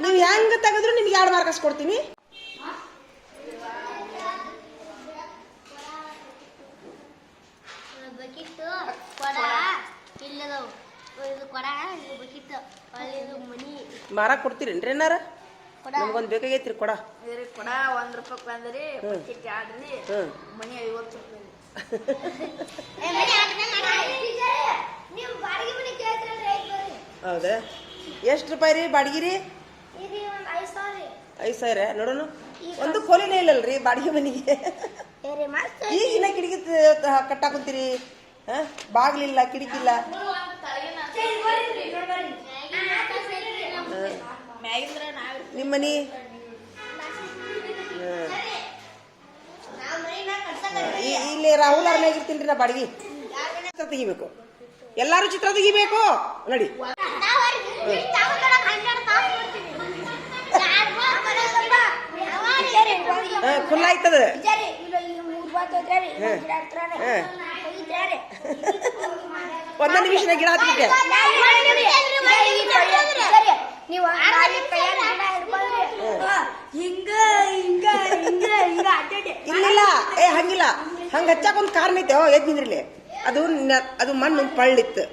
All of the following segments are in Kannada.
ನೀವು ಹೆಂಗ ತೆಗೆದ್ರು ನಿಮ್ಗೆ 2 ಮಾರ್ಕ್ಸ್ ಕೊಡ್ತೀನಿ. ಮಾರಾಕ್ ಕೊಡ್ತೀರೇನ್ರಿ ಏನಾರ? ನಮ್ಗೊಂದು ಬೇಕಾಗೈತ್ರಿ ಕೊಡ. ಕೊಡ 1 ರೂಪಾಯಿ ಬಂದ್ರಿ, ಬಕೆಟ್ 2 ರೀ, ಮನಿ 50 ರೂಪಾಯಿ. ಹೌದಾ? ಎಷ್ಟು ರೂಪಾಯಿ ರೀ ಬಾಡಿಗೆ ರೀ? 5,000 ನೋಡೋಣ. ಒಂದು ಕೋಲಿನೇ ಇಲ್ಲಲ್ರಿ ಬಾಡಿಗೆ ಮನಿಗೆ. ಈಗಿನ ಕಿಟಕಿ ಕಟ್ಟಾಕುತ್ತೀರಿ, ಬಾಗ್ಲಿಲ್ಲ ಕಿಟಕಿಲ್ಲ. ನಿಮ್ಮ ಮನಿ ಇಲ್ಲಿ ರಾಹುಲ್ ಅವ್ರನ್ನ ಆಗಿರ್ತೀನಿ ನಾ ಬಾಡಿಗೆ. ಚಿತ್ರ ತೆಗಿಬೇಕು, ಎಲ್ಲಾರು ಚಿತ್ರ ತೆಗಿಬೇಕು ನೋಡಿ. ಫುಲ್ ಆಯ್ತದ. ಒಂದ ನಿಮಿಷ ಗಿಡ ಹತ್ಬಿಟ್ಟೆ. ಇಲ್ಲ ಹಂಗಿಲ್ಲ, ಹಂಗ ಹಚ್ಚಾಕ ಒಂದು ಕಾರಣ ಐತೆ. ಎದ್ ನಿಂದ್ರಿಲಿ. ಅದು ಮಣ್ಣು ಪಳ್ಳಿತ್ತು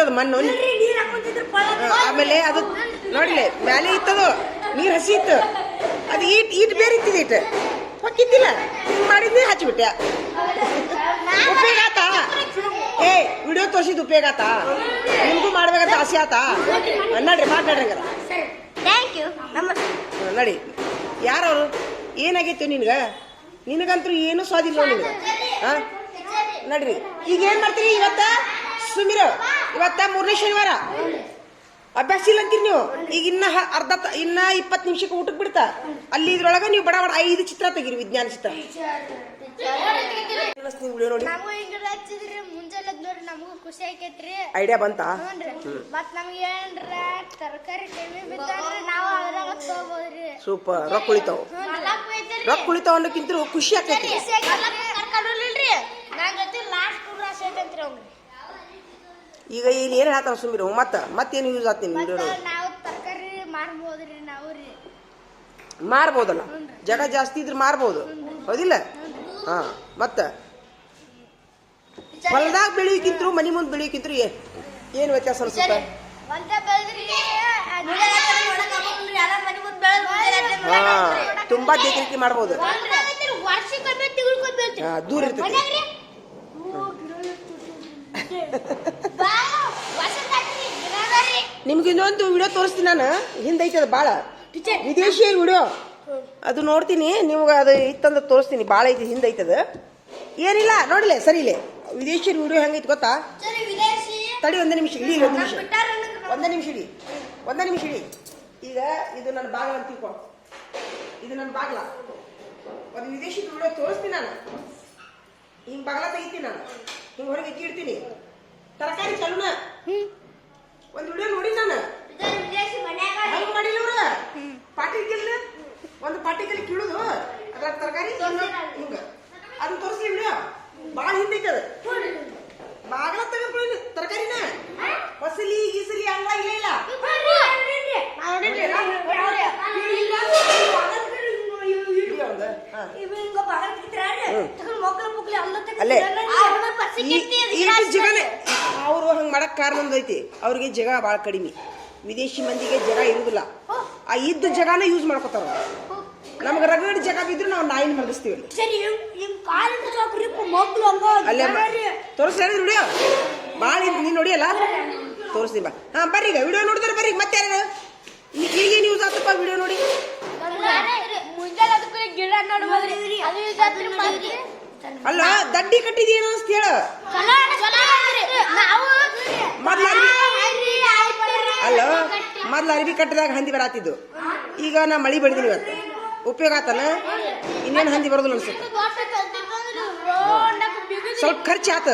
ಅದು ಮಣ್ಣು. ಆಮೇಲೆ ಅದು ನೋಡ್ಲಿ ಮ್ಯಾಲೆ ಇತ್ತದು ನೀರ್ ಹಸಿ ಇತ್ತು. ಅದು ಈಟ್ ಬೇರೆ ಇತ್ತಿದ ಇಟ್ಟು ಹೊಕ್ಕಿದ್ದಿಲ್ಲ. ಹಿಂಗ್ ಮಾಡಿದ್ನಿ ಹಚ್ಬಿಟ್ಟೆ. ಉಪಯೋಗ ಆತ? ವಿಡಿಯೋ ತೋರಿಸಿದ್ ಉಪಯೋಗ ಆತ? ನಿಮ್ಗೂ ಮಾಡ್ಬೇಕಂತ ಆಸೆ ಆತ? ನಡ್ರಿ ಮಾತಾಡ್ರಂಗಾರ ನಡಿ. ಯಾರವ್ರು? ಏನಾಗೈತಿ ನಿನಗಂತೂ ಏನು ಸ್ವಾದಿಲ್ಲ ನಿನಗ. ನಡ್ರಿ. ಈಗ ಏನ್ ಮಾಡ್ತೀರಿ ಇವತ್ತ? ಸುಮಿರ ಇವತ್ತ 3ನೇ ಶನಿವಾರ ಅಭ್ಯಾಸ ಇಲ್ಲ ಅಂತೀರಿ ನೀವು. ಈಗ ಇನ್ನ 20 ನಿಮಿಷಕ್ಕೆ ಊಟಕ್ಕೆ ಬಿಡ್ತಾ. ಅಲ್ಲಿ ಇದ್ರೊಳಗ ನೀವು ಬಡ 5 ಚಿತ್ರ ತೆಗೀರಿ, ವಿಜ್ಞಾನ ಚಿತ್ರ. ಐಡಿಯಾ ಬಂತಾ? ಸೂಪರ್. ರೊಕ್ಕ ಉಳಿತಾವ ಅನ್ನೋಕ್ಕಿಂತ ಖುಷಿ ಆಕೈತಿ. ಈಗ ಇಲ್ಲಿ ಏನ್ ಹೇಳ್ತಾರ ಸುಮ್ಮಿರು? ಮತ್ತೇನು ಯೂಸ್ ಆಗ್ತೀನಿ ವಿಡಿಯೋ? ಮಾರ್ಬೋದಲ್ಲ, ಜಗ ಜಾಸ್ತಿ ಇದ್ರೆ ಮಾರ್ಬೋದು, ಹೌದಿಲ್ಲ? ಹಾ. ಮತ್ತ ಹೊಲದಾಗ ಬೆಳೆಯೋಕ್ಕಿಂತರೂ ಮನಿ ಮುಂದೆ ಬೆಳೆಯೋಕ್ಕಿಂತರೂ ಏನು ವ್ಯತ್ಯಾಸ ಅನ್ಸುತ್ತೆ? ತುಂಬಾ ದೇಕರಿಕೆ ಮಾಡ್ಬೋದು. ದೂರ ಇರ್ತೈತಿ. ನಿಮ್ಗೆ ಇನ್ನೊಂದು ವಿಡಿಯೋ ತೋರಿಸ್ತೀನಿ ನಾನು. ಹಿಂದೈತದ ಬಾಳ ವಿದೇಶಿ ವಿಡಿಯೋ, ಅದು ನೋಡ್ತೀನಿ. ನಿಮ್ಗೆ ಅದು ಇತ್ತಂದ್ರೆ ತೋರಿಸ್ತೀನಿ. ಬಾಳ ಐತಿ, ಹಿಂದೈತದ. ಏನಿಲ್ಲ ನೋಡಿಲ್ಲ ಸರಿ ಇಲ್ಲ. ವಿದೇಶಿ ವಿಡಿಯೋ ಹೆಂಗೈತಿ ಗೊತ್ತಾ? ತಡಿ, ಒಂದೇ ನಿಮಿಷ ಇಡಿ. ಒಂದೇ ನಿಮಿಷ ಇಡಿ. ಈಗ ಇದು ನನ್ನ ಬಾಗ್ಲ ಅಂತ ತಿಳ್ಕೊ. ಇದು ನನ್ನ ಬಾಗ್ಲ. ಒಂದು ವಿದೇಶಿ ವಿಡಿಯೋ ತೋರಿಸ್ತೀನಿ ನಾನು. ಹಿಂಗ್ ಬಾಗ್ಲ ತೆಗಿತೀನಿ ನಾನು, ಹಿಂಗ್ ಹೊರಗೆ ಇಡ್ತೀನಿ. ತರಕಾರಿ ಚಲುನ ಒಂದು ವಿಡಿಯೋ ನೋಡಿ ನಾನು. ಹೆಂಗ್ ಮಾಡಿಲ್ಲ ಅವ್ರ ಪಾಟಿಕಲ್, ಒಂದು ಪಾಟಿಕಲ್ ಕೀಳುದು, ಅದ್ರ ತರಕಾರಿ ಹಿಂಗ ಅದನ್ನ ತೋರಿಸ್ಲಿ ವಿಡಿಯೋ. ಬಾಳ ಹಿಂದೈತದ. ಬಾಗ್ಲ ತಗೊಂಡು ತರಕಾರಿನ ಹೊಸಲಿ ಗೀಸಲಿ ಹಂಗ ಇಲ್ಲ. ಅಲ್ಲೇ ಅವರು ಹಂಗ ಮಾಡಕ್ ಕಾರಣ ಒಂದೈತಿ. ಅವ್ರಿಗೆ ಜಗ ಬಾಳ ಕಡಿಮೆ. ವಿದೇಶಿ ಮಂದಿಗೆ ಜಗ ಇರುದಿಲ್ಲ. ಆ ಇದ್ದ ಜಗಾನ ಯೂಸ್ ಮಾಡ್ಕೋತಾರ. ನಮ್ಗೆ ರಗಡ್ ಜಗ ಬಿದ್ರು ನಾವು ನಾಯಿನ ಮಲಗಿಸ್ತೀವಿ. ಅಲ್ಲೇ ತೋರಿಸ್ ವಿಡಿಯೋ ಬಾಳ ನೀನ್ ನೋಡಿಯಲ್ಲ, ತೋರಿಸ್ತೀನಿ ಬಾ. ಹಾ ಬರ್ರಿ, ಈಗ ವಿಡಿಯೋ ನೋಡಿದ್ರೆ ಬರ್ರಿ. ಮತ್ತೆ ಯಾರು ಈಗೇನು ಯೂಸ್ ಆಗ್ತಪ್ಪ ವಿಡಿಯೋ ನೋಡಿ? ಅಲ್ಲ ದಡ್ಡಿ ಕಟ್ಟಿದೇನು ಅಂತ ಹೇಳ. ಅಲ್ಲ ಮೊದ್ಲು ಅರಿವಿ ಕಟ್ಟಿದಾಗ ಹಂದಿ ಬರಾತಿದ್ದು. ಈಗ ನಾ ಮಳಿ ಬೆಳೆದಿನಿ, ಇವತ್ತು ಉಪಯೋಗ ಆತನ. ಇನ್ನೇನು ಹಂದಿ ಬರೋದಿಲ್ಲ ಅನ್ಸುತ್ತೆ. ಸ್ವಲ್ಪ ಖರ್ಚಾತ.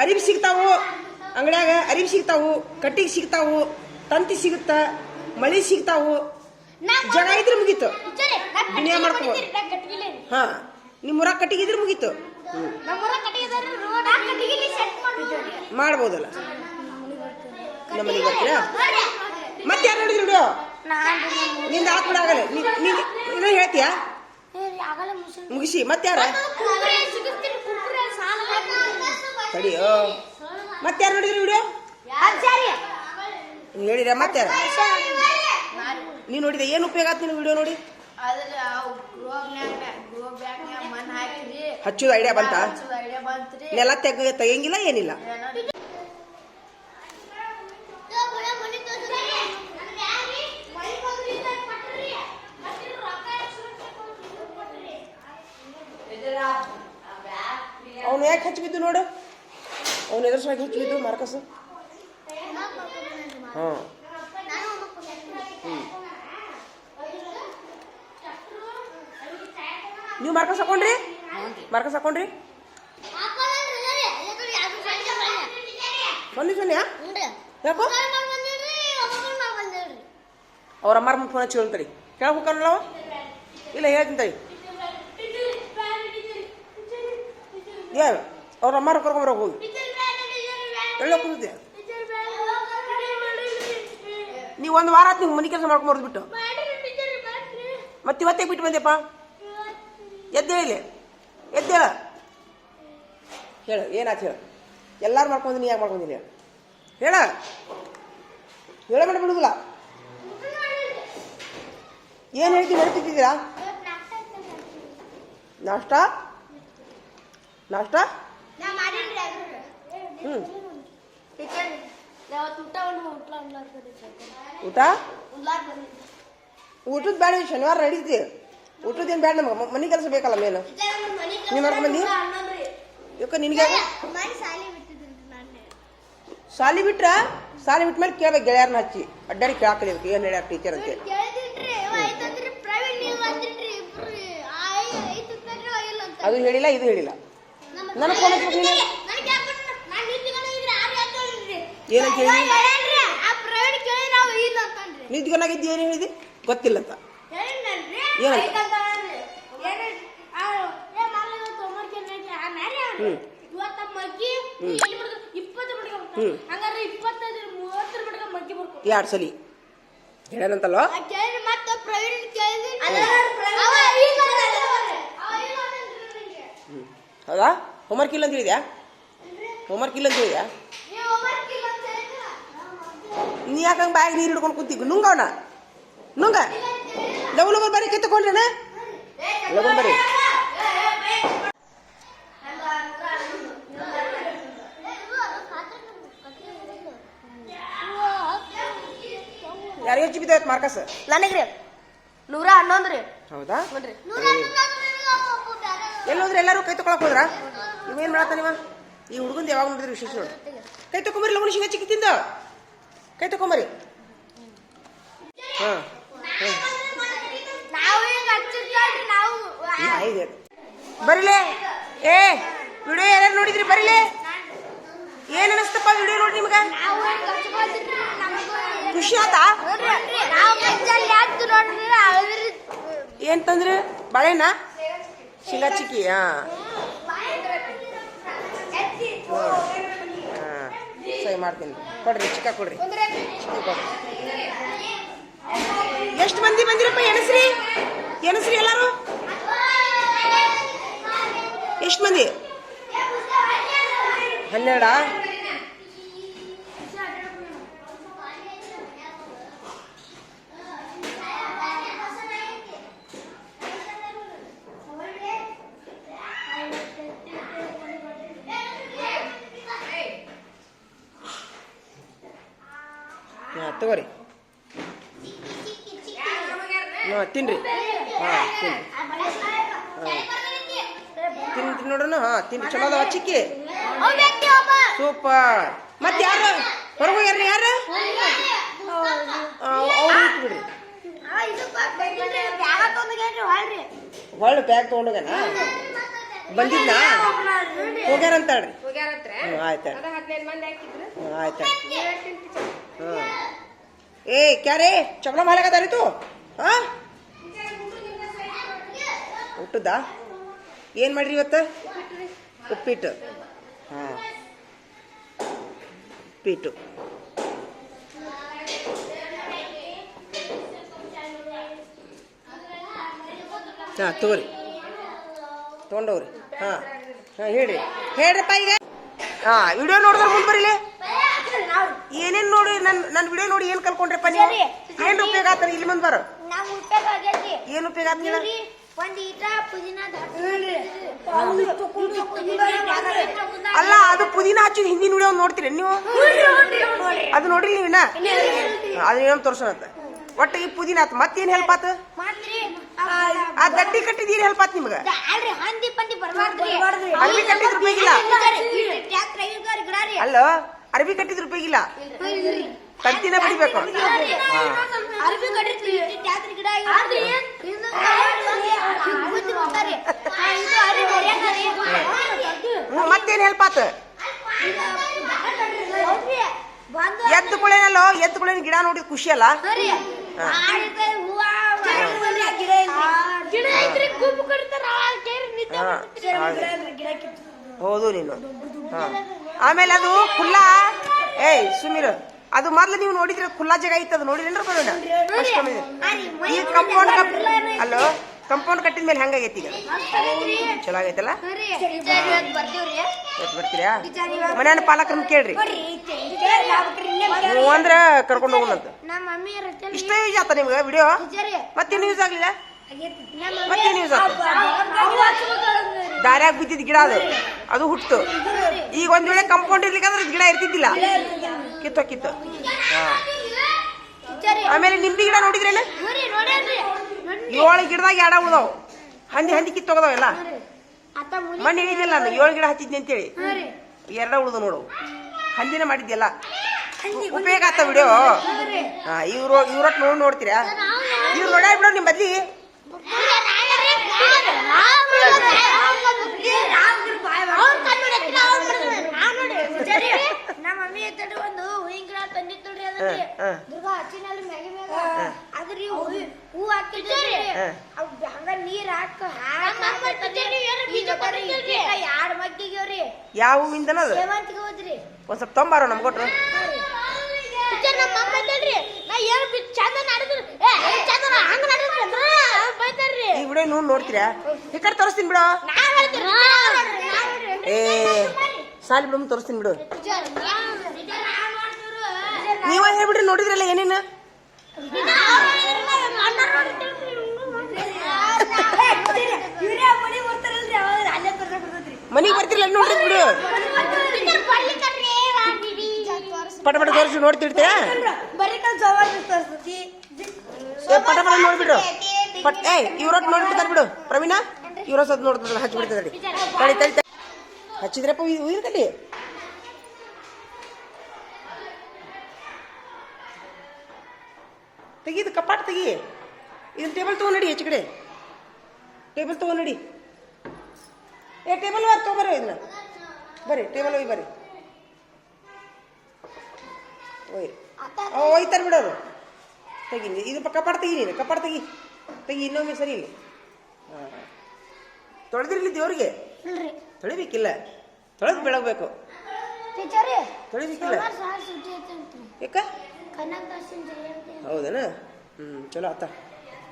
ಅರಿವಿ ಸಿಗ್ತಾವು ಅಂಗಡ್ಯಾಗ, ಅರಿವಿ ಸಿಗ್ತಾವು, ಕಟ್ಟಿಗೆ ಸಿಗ್ತಾವು, ತಂತಿ ಸಿಗುತ್ತ, ಮಳಿ ಸಿಗ್ತಾವು. ಜಗ ಇದ್ರೆ ಮುಗೀತು, ದುನಿಯಾ ಮಾಡ್ಕೋ. ಹಾ, ನಿಮ್ಮೂರಾಗ ಕಟ್ಟಿಗೆ ಇದ್ರೆ ಮುಗೀತು. ಮಾಡ್ಬೋದಲ್ಲ ನಮ್ಮ ಮನೆಗೆ ಬರ್ತೀರಾ ಮತ್ತೆ ಯಾರು ನೋಡಿದ್ರಿ ವಿಡಿಯೋ ನಿಂದ ಹಾಕ್ಬಿಡಾಗಲ್ಲ ನೀನು ಹೇಳ್ತೀಯಾ ಮುಗಿಸಿ ಮತ್ತೆ ಯಾರ ತಡಿಯೋ ಮತ್ತೆ ಯಾರು ನೋಡಿದ್ರಿ ವಿಡಿಯೋ ಹೇಳಿರ ಮತ್ತೆ ಯಾರು ನೀನು ನೋಡಿದೆ ಏನು ಉಪಯೋಗ ಆಯ್ತು ನೀನು ವಿಡಿಯೋ ನೋಡಿ ಹಚ್ಚೋದು ಐಡಿಯಾ ಬಂತ ನೆಲ ತೆಗಿಯಂಗಿಲ್ಲ ಏನಿಲ್ಲ ಅವನು ಯಾಕೆ ಹಚ್ಚಿ ಬಿದ್ದು ನೋಡು ಅವನು ಎದುರು ಸಲುವಾಗಿ ಹಚ್ಚಿ ಬಿದ್ದು ಮಾರ್ಕಸ್ ಹಾಂ ನೀವು ಮಾರ್ಕಸ್ ಹಾಕೊಂಡ್ರಿ ಸೊನ್ನೆ ಯಾಕೋ ಅವ್ರ ಅಮ್ಮಾರ ಮುಂದೆ ಫೋನ್ ಹಚ್ಚಿ ಹೇಳ್ತಾರೆ ಕೇಳಕ್ ಹೋಗ್ತಾರಲ್ಲ ಇಲ್ಲ ಹೇಳ್ತೀನಿ ತಡಿ ಯಾರು ಅವ್ರ ಅಮ್ಮಾರ ಕರ್ಕೊಂಬರ ಹೋಗಿ ಹೇಳಕ್ ಕೂತಿದ್ದೆ ನೀವು ಒಂದು ವಾರ ಆಯ್ತು ನೀವು ಮನೆ ಕೆಲಸ ಮಾಡ್ಕೊಂಬರ್ದು ಬಿಟ್ಟು ಮತ್ತೆ ಇವತ್ತೇ ಬಿಟ್ಟು ಬಂದೆಪ್ಪ ಎದ್ದೇಳಿ ಎದ್ದೇಳ ಹೇಳು ಏನಾಯ್ತು ಹೇಳು ಎಲ್ಲಾರು ಮಾಡ್ಕೊಂಡಿ ನೀ ಯಾಕೆ ಮಾಡ್ಕೊಂಡಿಲ್ಲ ಹೇಳ ಹೇಳಬೇಡ ಬಿಡುದಿಲ್ಲ ಏನು ಹೇಳ್ತಿದ್ದೀರಾ ನಾಷ್ಟ ಊಟದ ಬೇಡ ಶನಿವಾರ ನಡೀತಿ ಊಟದೇನು ಬೇಡ ನಮಗೆ ಮನೆ ಕೆಲಸ ಬೇಕಲ್ಲ ಮೇನು ನೀವು ಮಾಡ್ಕೊಂಬಂದಿ ಯಾಕ ನಿನಗೆ ಸಾಲಿ ಬಿಟ್ಟ ಮೇಲೆ ಕೇಳ್ಬೇಕು ಗೆಳೆಯರನ್ನ ಹಚ್ಚಿ ಅಡ್ಡಾಡಿ ಕೇಳಾಕಲಿಬೇಕು ಏನು ಹೇಳ್ಯಾರ ಟೀಚರ್ ಅಂತ ಅದು ಹೇಳಿಲ್ಲ ಇದು ಹೇಳಿಲ್ಲ ನನಗೆ ಫೋನ್ ಹಚ್ಬೇಕು ನೀನು ಏನಂತ ಹೇಳಿ ನಿದ್ಗನಾಗಿದ್ದು ಏನು ಹೇಳಿದಿ ಗೊತ್ತಿಲ್ಲ ಅಂತ ಏನಂತ ಎರಡು ಸಲಿ ಹೇಳನಂತಲ್ವ ಹೌದಾ ಹೋಮ್ವರ್ಕ್ ಇಲ್ಲ ಅಂತ ಹೇಳಿದ್ಯಾ ನೀ ಯಾಕಂಗೆ ಬ್ಯಾಗ್ ನೀರು ಹಿಡ್ಕೊಂಡು ಕೂತೀವಿ ನುಂಗವನ ಲಗು ಬರ್ರಿ ಕೈ ತಗೊಂಡ್ರಣ ಲಗು ಬರ್ರಿ ಯಾರಿಗೆ ಹಚ್ಚಿ ಬಿದ್ದಾಯ್ತು ಮಾರ್ಕಸ್ ನನಗ್ರಿ 111 ರೀ ಹೌದಾ ಎಲ್ಲೋದ್ರಿ ಎಲ್ಲರೂ ಕೈ ತಗೊಳಕ್ ಹೋದ್ರ ನೀವೇನ್ ಮಾಡತ್ತ ನೀವ ಈ ಹುಡುಗಂದು ಯಾವಾಗ ನೋಡಿದ್ರಿ ವಿಶೇಷ ನೋಡಿ ಕೈ ತಕೊಂಬರಿ ಲಗು ಶಿಂಗ ಚಿಕ್ಕಿ ತಿಂದ ಕೈ ತಕೊಂಬರಿ ಹಾಂ ಬರಿಲೇ ಏ ವಿಡಿಯೋ ಯಾರು ನೋಡಿದ್ರಿ ಬರಿಲೇ ಏನ್ ಅನಿಸ್ತಪ್ಪ ವಿಡಿಯೋ ನೋಡಿ ನಿಮ್ಗ ಖುಷಿ ಆತಾ ಏನ್ ತಂದ್ರಿ ಬಾಳೆನಾ ಶೇಂಗಾ ಚಿಕ್ಕಿ ಸರಿ ಮಾಡ್ತೀನಿ ಕೊಡ್ರಿ ಚಿಕ್ಕ ಕೊಡ್ರಿ ಚಿಕ್ಕಿ ಕೊಡ್ರಿ ಎಷ್ಟು ಮಂದಿ ಬಂದಿರಪ್ಪ ಎಣಸ್ರಿ ಎಲ್ಲಾರು ಎಷ್ಟು ಮಂದಿ 12 ತಗೋರಿ ತಿನ್ರಿ ತಿನ್ರಿ ನೋಡ್ರಿ ತಿನ್ರಿ ಚಲೋ ಅದಾವ ಚಿಕ್ಕಿ ಸೂಪರ್ ಮತ್ತೆ ಯಾರು ಹೊರಗೆ ಹೋಗ್ಯಾರ ಯಾರು ಅವ್ರು ಬಿಡ್ರಿ ಹೊಳ್ಳಿ ಬ್ಯಾಗ್ ತಗೊಂಡೋಗ್ಯಾನ ಬಂದಿದ್ನ ಹೋಗ್ಯಾರಂತ ಹೇಳ್ರಿ ಆಯ್ತು ಆಯ್ತು ए क्या रे चकला माला का दारी तू हाँ ಊಟದ ಏನು ಮಾಡ್ರಿ ಇವತ್ತು ಉಪ್ಪಿಟ್ಟು ಹಾಂ ಪೀಟು. ಹಾಂ ತಗೋರಿ, ತೊಗೊಂಡವ್ರಿ. ಹಾಂ ಹಾಂ ಹೇಳ್ರಪ್ಪ ಈಗ. ಹಾಂ ವಿಡಿಯೋ ನೋಡಿದ್ರೆ ಮುಂದೆ ಬರೀಲಿ. ಏನೇನು ನೋಡಿ ನನ್ನ ವಿಡಿಯೋ ನೋಡಿ ಏನು ಕಲ್ಕೊಂಡ್ರಪ್ಪ ನೀವು? ಏನು ಉಪಯೋಗ ಆಗ್ತಾನೆ ಇಲ್ಲಿ ಮುಂದೆ ಬರೋ? ಏನು ಉಪಯೋಗ ಆಗ್ತಿಲ್ಲ? ಅಲ್ಲ ಅದು ಪುದೀನ ಹಚ್ಚಿದ ಹಿಂದಿನ ವಿಡಿಯೋ ನೋಡ್ತೀರಿ ನೀವು? ಅದು ನೋಡಿರಿ ನೀವಿನ? ಅದು ಏನೋ ತೋರ್ಸೋಣಂತ. ಒಟ್ಟು ಈ ಪುದೀನ ಆತು, ಮತ್ತೇನು ಹೆಲ್ಪ್ ಆತು? ಆ ಗಡ್ಡಿ ಕಟ್ಟಿದ ಏನು ಹೆಲ್ಪ್ ಆತು ನಿಮ್ಗೆ? ಅರ್ಬಿ ಕಟ್ಟಿದ್ರ ಉಪಯೋಗಿಲ್ಲ. ಅಲ್ಲ ಅರ್ಬಿ ಕಟ್ಟಿದ್ರ ಉಪಯೋಗಿಲ್ಲ, ಕತ್ತಿನ ಬಡಿಬೇಕು. ಮತ್ತೇನ್ ಹೆಲ್ಪ್ ಆತ? ಎದ್ದುಗಳೇನಲ್ಲೋ, ಎದ್ದುಗಳೇನು ಗಿಡ ನೋಡಿದ ಖುಷಿ ಅಲ್ಲ? ಹೌದು ನೀನು. ಆಮೇಲೆ ಅದು ಖುಲ್ಲಾ, ಏಯ್ ಸುಮೀರ್, ಅದು ಮೊದ್ಲು ನೀವು ನೋಡಿದ್ರೆ ಖುಲ್ಲಾ ಜಾಗ ಇತ್ತು, ಅದು ನೋಡಿರೇನ್ರ ಬರೋಣ? ಈ ಕಂಪೌಂಡ್ ಅಲ್ಲೋ ಕಂಪೌಂಡ್ ಕಟ್ಟಿದ ಮೇಲೆ ಹೆಂಗಾಗೈತಿ ಈಗ? ಚಲೋ ಆಗೈತಲ್ಲ? ಬರ್ತೀರಾ? ಮನೆಯ ಪಾಲಕರನ್ನ ಕೇಳ್ರಿ, ನೀವು ಅಂದ್ರೆ ಕರ್ಕೊಂಡು ಹೋಗೋಣಂತ. ಇಷ್ಟ ಯೂಸ್ ಆತ ನಿಮ್ಗೆ ವಿಡಿಯೋ? ಮತ್ತೇನು ಯೂಸ್ ಆಗ್ಲಿಲ್ಲ? ಮತ್ತೇನು ಯೂಸ್ ಆತ? ದಾರ್ಯಾಗ ಬಿದ್ದಿದ್ ಗಿಡ ಅದು ಹುಟ್ಟು. ಈಗ ಒಂದ್ ವೇಳೆ ಕಂಪೌಂಡ್ ಇರ್ಲಿಕ್ಕಂದ್ರೆ ಗಿಡ ಇರ್ತಿದ್ದಿಲ್ಲ, ಕಿತ್ತು. ಆಮೇಲೆ ನಿಂಬಿ ಗಿಡ ನೋಡಿದ್ರೇನ? 7 ಗಿಡದಾಗ 2 ಉಳ್ದಾವ್. ಹಂದಿ ಕಿತ್ತೋಗದಾವ ಎಲ್ಲ. ಮಣ್ಣು ಹೇಳಿದಿಲ್ಲ ನಾನು 7 ಗಿಡ ಹಚ್ಚಿದ್ನಿ ಅಂತೇಳಿ, 2 ಉಳ್ದು ನೋಡು. ಹಂದಿನ ಮಾಡಿದ್ಯಲ್ಲ, ಉಪಯೋಗ ಆತ ವಿಡಿಯೋ. ಇವ್ರೊಟ್ಟು ನೋಡ್ತೀರಾ? ಇವ್ರು ನೋಡ್ಯಾರ ಬಿಡೋ ನಿಮ್ ಬದ್ಲಿ. ಒಂದು ಹೂವಿನ ಗಿಡ ತಂದಿತ್ತು ನೋಡ್ರಿ, ದುರ್ಗಾ ಹಚ್ಚಿನಲ್ಲಿ ಮ್ಯಾಗಿ ಮ್ಯಾಗ ಅದ್ರಿ ಹೂ ಹಾಕಿದ್ರಿ, ಹಂಗ ನೀರ್ ಹಾಕ 2 ಮಗ್ಗಿಗ್ರಿ. ಯಾವ ಹೂವಿಂದನ ಅದು? ಸೇವಂತಿಗೆ ಹೋದ್ರಿ. ಒಂದ್ ಸ್ವಲ್ಪ ತೊಂಬಾರೋ ನಮ್ಗೆ ಕೊಟ್ರು. ಈ ವಿಡಿಯೋ ನೀವು ನೋಡ್ತೀರಾ? ಈ ಕಡೆ ತೋರಿಸ್ತೀನಿ ಬಿಡೋ. ಏ ಸಾಲಿ ಬಿಡು, ತೋರಿಸ್ತೀನಿ ಬಿಡು. ನೀವ ಹೇಳ್ಬಿಡ್ರಿ, ನೋಡಿದ್ರಲ್ಲ ಏನೇನು? ಮನಿಗೆ ಬರ್ತಿರಲ್ಲ ನೋಡ್ರಿ ಬಿಡು. ಪಟ ತೋರಿಸಿ ನೋಡ್ತಿರ್ತೀರಾ? ಪಟ ನೋಡ್ಬಿಡ್ರು. ಇವ್ರೊಟ್ಟು ನೋಡ್ಬಿಡ್ತಾರೆ ಬಿಡು ಪ್ರವೀಣ. ಇವ್ರ ಸದ್ ನೋಡ್ತಿದ್ರಲ್ಲ ಹಚ್ಚಿಬಿಡ್ತದೆ. ತಡಿ ಹಚ್ಚಿದ್ರಪ್ಪ ಹೂವಿನ ಕಡ್ಡಿ. ತೆಗೀದು ಕಪಾಟ್ ತೆಗಿ. ಇದನ್ನ ಟೇಬಲ್ ತೊಗೊಂಡು ಹೆಚ್ಚು ಕಡೆ ಟೇಬಲ್ ತೊಗೊಂಡು ನಡಿ. ಟೇಬಲ್ ತೊಗೊಬರ್ರಿ, ಇದನ್ನ ಬರ್ರಿ, ಟೇಬಲ್ ಹೋಗಿ ಬರ್ರಿ. ಒಯ್ತಾರೆ ಬಿಡೋರು. ತೆಗಿ, ಇದು ಕಪಾಟ್ ತೆಗಿ, ನೀನು ಕಪಾಟ್ ತೆಗಿ. ಇನ್ನೊಮ್ಮೆ ಸರಿ ಇಲ್ಲಿ. ಹಾಂ ತೊಳೆದಿರ್ಲಿ ದೇವ್ರಿಗೆ. ತೊಳಿಬೇಕಿಲ್ಲ, ತೊಳೆದು ಬೆಳಗ್ಬೇಕು. ತೊಳಿಬೇಕಿಲ್ಲ ಯಾಕ? ಹೌದೇನ? ಚಲೋ ಆತ.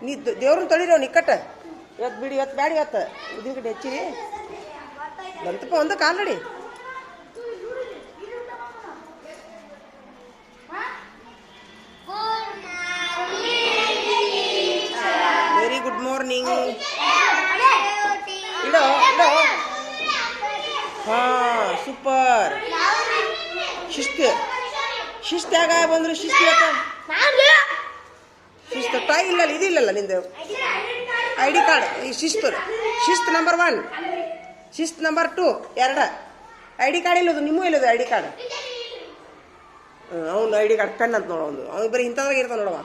ನೀ ದೇವ್ರನ್ನ ತೊಳಿರೋ ನಿಕ್ಕಟ್ಟ. ಇವತ್ತು ಬಿಡಿ, ಇವತ್ತು ಬ್ಯಾಡಿ, ಇವತ್ತು ಉದ್ದಿನ ಕಡೆ ಹೆಚ್ಚಿರಿ ಬಂತಪ್ಪ ಒಂದು ಕಾಲ್ ನಡಿ. Very good morning. ಇಡೋ. ಹಾ ಸೂಪರ್. ಶಿಸ್ತಾಗ ಬಂದ್ರು ಶಿಸ್ತು. ಶಿಸ್ತು ಟೈ ಇಲ್ಲ, ಇದಿಲ್ಲಲ್ಲ ನಿಂದು ID ಕಾರ್ಡ್. ಈ ಶಿಸ್ತು ನಂಬರ್ 1, ಶಿಸ್ತು ನಂಬರ್ 2, 2 ID ಕಾರ್ಡ್ ಇಲ್ಲದು. ನಿಮ್ಮೂ ಇಲ್ಲದು ID ಕಾರ್ಡ್. ಅವ್ನು ID ಕಾರ್ಡ್ ಪೆನ್ ಅಂತ ನೋಡೋ. ಅವ್ನು ಬರೀ ಇಂಥದ್ರಾಗ ಇರ್ತಾನೆ ನೋಡವ.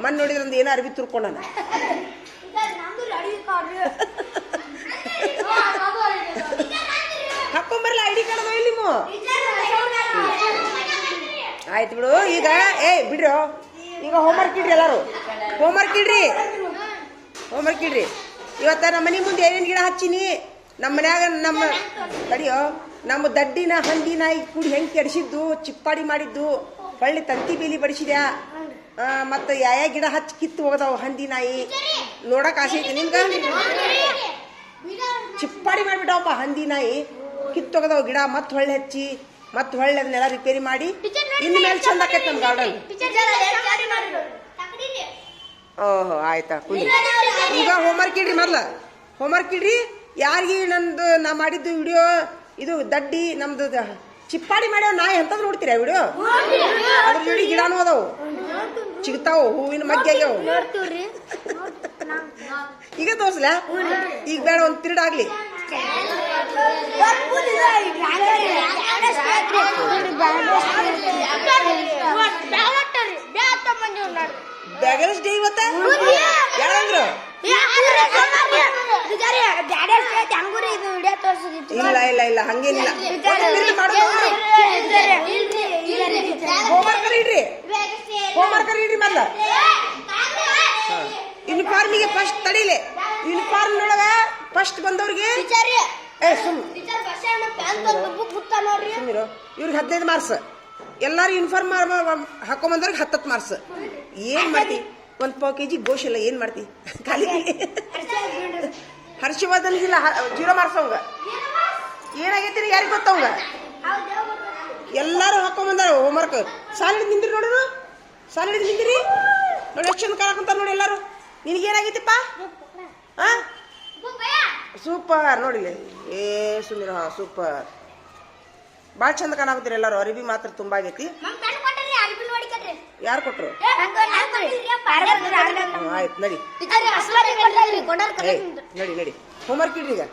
ಮಣ್ಣು ನೋಡಿದ್ರೆ ಒಂದು ಏನೋ ಅರ್ಬಿ ತುರ್ಕೊಂಡ. ಹಾಕೊಂಬರಲ್ಲ ID ಕಾರ್ಡ್ ಇಲ್ಲಿ ನೀವು. ಆಯ್ತು ಬಿಡು. ಈಗ ಬಿಡ್ರಿ, ಈಗ ಹೋಮ್ವರ್ಕ್ ಇಡ್ರಿ. ಎಲ್ಲರೂ ಹೋಮ್ವರ್ಕ್ ಇಡ್ರಿ. ಇವತ್ತ ನಮ್ಮ ಮನೆ ಮುಂದೆ ಏನೇನು ಗಿಡ ಹಚ್ಚಿನಿ. ನಮ್ಮ ಮನ್ಯಾಗ ತಡಿಯೋ ನಮ್ಮ ದಡ್ಡಿನ ಹಂದಿ ನಾಯಿ ಕೂಡಿ ಹೆಂಗ್ ಕೆಡಿಸಿದ್ದು ಚಿಪ್ಪಾಡಿ ಮಾಡಿದ್ದು ಹೊಳ್ಳಿ ತಂತಿ ಬೇಲಿ ಬಡಿಸಿದ್ಯಾ ಮತ್ತ ಯಾಯ ಗಿಡ ಹಚ್ಚಿ ಕಿತ್ತು ಹೋಗದಾವ ಹಂದಿ ನಾಯಿ ನೋಡಕ್ ಆಸೆ ಐತಿ ನಿಮ್ಗ ಚಿಪ್ಪಾಡಿ ಮಾಡ್ಬಿಟ್ಟವಪ್ಪ ಹಂದಿ ನಾಯಿ ಕಿತ್ತೊಗದವ ಗಿಡ ಮತ್ ಹೊಳ್ಳಿ ಹಚ್ಚಿ ಮತ್ ಹೊಳ್ಳಿ ಅದನ್ನೆಲ್ಲ ರಿಪೇರಿ ಮಾಡಿ ಇನ್ನು ಮೇಲೆ ಚಂದ ಆಕೈತಿ ನಮ್ ಗಾರ್ಡನ್. ಓಹೋ ಆಯ್ತಾ ಕುಂದ್ರಿ. ಈಗ ಹೋಮ್ವರ್ಕ್ ಇಡ್ರಿ ಮೊದ್ಲ ಹೋಮ್ವರ್ಕ್ ಇಡ್ರಿ. ಯಾರಿಗೆ ನಂದು ನಾ ಮಾಡಿದ್ದು ವಿಡಿಯೋ ಇದು ದಡ್ಡಿ ನಮ್ದು ಚಿಪ್ಪಾಡಿ ಮಾಡ್ಯಾವ ನಾಯಿ ಅಂತದ್ ನೋಡ್ತೀರಾ ವಿಡಿಯೋ? ಅದ್ರ ಜೋಡಿ ಗಿಡನೂ ಅದಾವು ಚಿಗ್ತಾವು ಹೂವಿನ ಮಗ್ಗೆ ಆಗ್ಯಾವ. ಈಗ ತೋರ್ಸ್ಲ ಈಗ ಬೇಡ ಒಂದ್ ತಿರುಡಾಗ್ಲಿ. ಬ್ಯಾಗಲ್ಸ್ ಡೇ ಇವತ್ತ ಯಾರಂದ್ರು? ಇಲ್ಲ ಇಲ್ಲ ಇಲ್ಲ ಹಂಗೇನಿಲ್ಲ. ಹೋಮ್ವರ್ಕ್ ಇಡ್ರಿ ಹೋಮ್ವರ್ಕ್ ಇಡ್ರಿ ಮೊದ್ಲ. ಯೂನಿಫಾರ್ಮಿಗೆ ಫಸ್ಟ್ ತಡಿಲೆ. ಯೂನಿಫಾರ್ಮ್ ನೊಳಗ ಫಸ್ಟ್ ಬಂದವ್ರಿಗೆ ಸುಮ್ಮಿರು. ಇವ್ರಿಗೆ 15 ಮಾರ್ಕ್ಸ್. ಎಲ್ಲಾರು ಯೂನಿಫಾರ್ಮ್ ಹಾಕೊಂಬಂದವ್ರಿಗೆ 10 ಮಾರ್ಕ್ಸ್. ಏನ್ ಮಾಡ್ತಿ? 1 ಪಾವ್ ಕೆಜಿ ಗೋಶ್ ಇಲ್ಲ ಏನ್ ಮಾಡ್ತಿ? ಖಾಲಿ ಹರ್ಷವರ್ಧನ್ಗಿಲ್ಲ 0 ಮಾರ್ಕ್ಸ್ ಅವಂಗ. ಏನಾಗೈತಿ ಯಾರಿಗೆ ಗೊತ್ತವಂಗ? ಎಲ್ಲಾರು ಹಾಕೊಂಬಂದಾರ ಹೋಮ್ವರ್ಕ್. ಸಾಲಿಡ್ ನಿಂದ್ರಿ ನೋಡು, ಸಾಲಿಡ್ ನಿಂದ್ರಿ ನೋಡಿ ಎಷ್ಟು ಚಂದ ಕಾಣಕಂತಾರ ನೋಡಿ ಎಲ್ಲಾರು. ನಿನಗೇನಾಗೈತಿಪ್ಪ? ಹಾ ಸೂಪರ್ ನೋಡಿಲಿ. ಏ ಸುಮೀರ ಹಾ ಸೂಪರ್ ಭಾಳ ಚಂದ ಕಾಣಾಕತ್ತೀರಿ ಎಲ್ಲಾರು. ಅರಿಬಿ ಮಾತ್ರ ತುಂಬಾ ಆಗೈತಿ. ಯಾರು ಕೊಟ್ರು? ಆಯ್ತು ನಡಿ ನಡಿ ನಡಿ ಹೋಮ್ವರ್ಕ್ ಇಡ್ರಿ ಈಗ.